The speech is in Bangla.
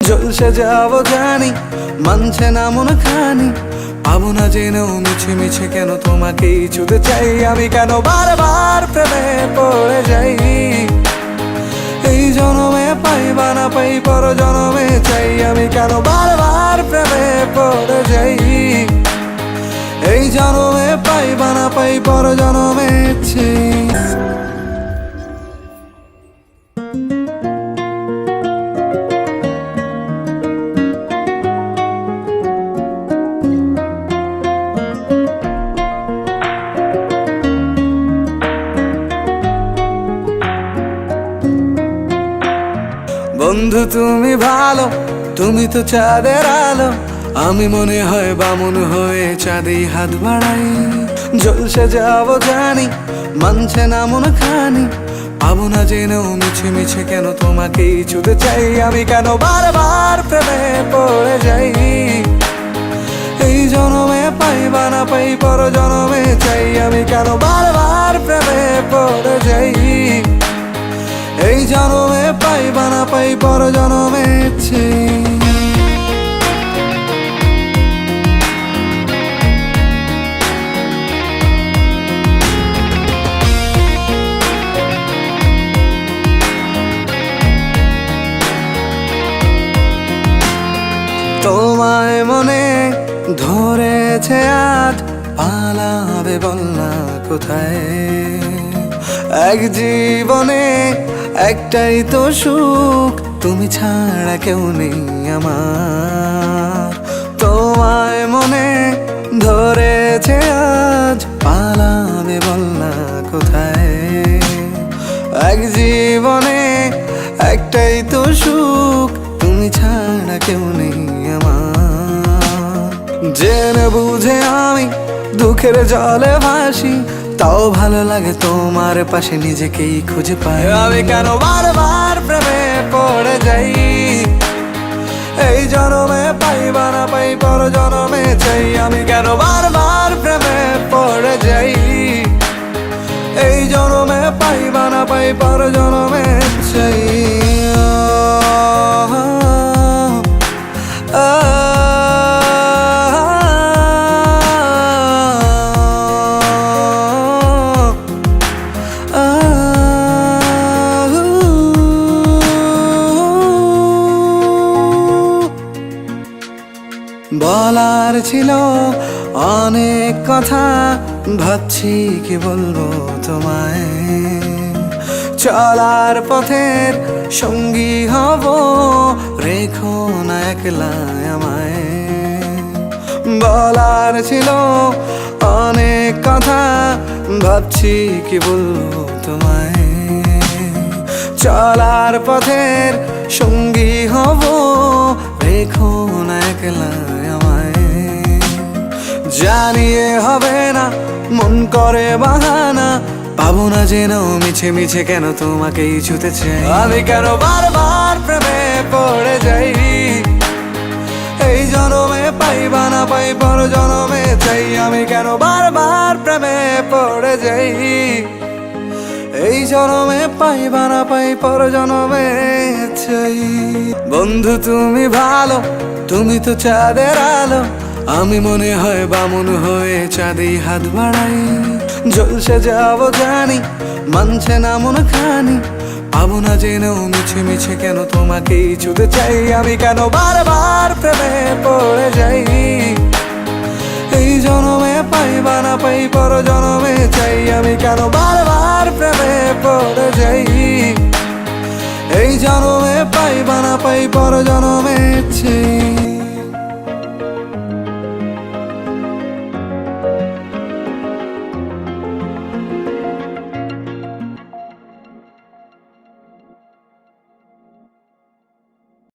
জলসে যাবো জানি, মানছে না মন খানি। পাবো না জেনেও মিছে মিছে কেন তোমাকেই ছুতে চাই আমি, কেন বারবার প্রেমে পড়ে যাই। এই জনমে পাই বা না পাই পর জনমে চাই আমি, কেন বারবার প্রেমে পড়ে যাই। এই জনমে পাই বা না পাই পর জনমে চাই। বন্ধু তুমি ভালো, তুমি তো চাঁদের আলো। আমি মনে হয় বামন হয়ে চাঁদে হাত বাড়াই। জলসে যাবো জানি, মানছে না মন খানি। পাবো না জেনেও মিছে মিছে কেন তোমাকেই ছুতে চাই আমি, কেন বারবার প্রেমে পড়ে যাই। এই জনমে পাই বা না পাই পর জনমে চাই আমি, কেন বারবার প্রেমে পড়ে যাই। এই জনমে পাই বা না পাই পর জনমে চাই। তোমায় মনে ধরেছে আজ, পালাবে বল না কোথায়। এক জীবনে একটাই তো সুখ, তুমি ছাড়া কেউ নেই আমার। তোমায় মনে ধরেছে আজ, পালাবে বল না কোথায়। এক জীবনে একটাই তো সুখ, তুমি ছাড়া কেউ নেই আমার। জেনে বুঝে আমি দুঃখের জলে ভাসি, তাও ভালো লাগে তোমার পাশে নিজেকেই খুঁজে পাই আমি, কেন বারবার প্রেমে পড়ে যাই। এই জনমে পাই বা না পাই পর জনমে চাই আমি, কেন বারবার প্রেমে পড়ে যাই। এই জনমে পাই বা না পাই পর জনমে চাই। বলার ছিল অনেক কথা, ভাবছি কি বলবো তোমায়। চলার পথের সঙ্গী হব, রেখো না একলা আমায়। বলার ছিল অনেক কথা, ভাবছি কি বলবো তোমায়। চলার পথের সঙ্গী হব, রেখো না একলা আমায়। জানিয়ে হবে না মন করে বাহানা, পাবো না জেনেও মিছে মিছে কেন তোমাকেই ছুতে চাই আমি, কেন বারবার প্রেমে পড়ে যাই। এই জনমে পাই বা না পাই পর জনমে চাই আমি, কেন বারবার প্রেমে পড়ে যাই। এই জনমে পাই বা না পাই পর জনমে চাই। বন্ধু তুমি ভালো, তুমি তো চাঁদের আলো। আমি মনে হয় বামন হয়ে চাঁদে হাত বাড়াই। জলসে যাবো জানি, মানছে না মন খানি। পাবো না জেনেও মিছে মিছে কেন তোমাকেই ছুতে চাই আমি, কেন বারবার প্রেমে পড়ে যাই। এই জনমে পাই বা না পাই পর জনমে চাই আমি, কেন বারবার প্রেমে পড়ে যাই। এই জনমে পাই বা না পাই পর জনমে চাই।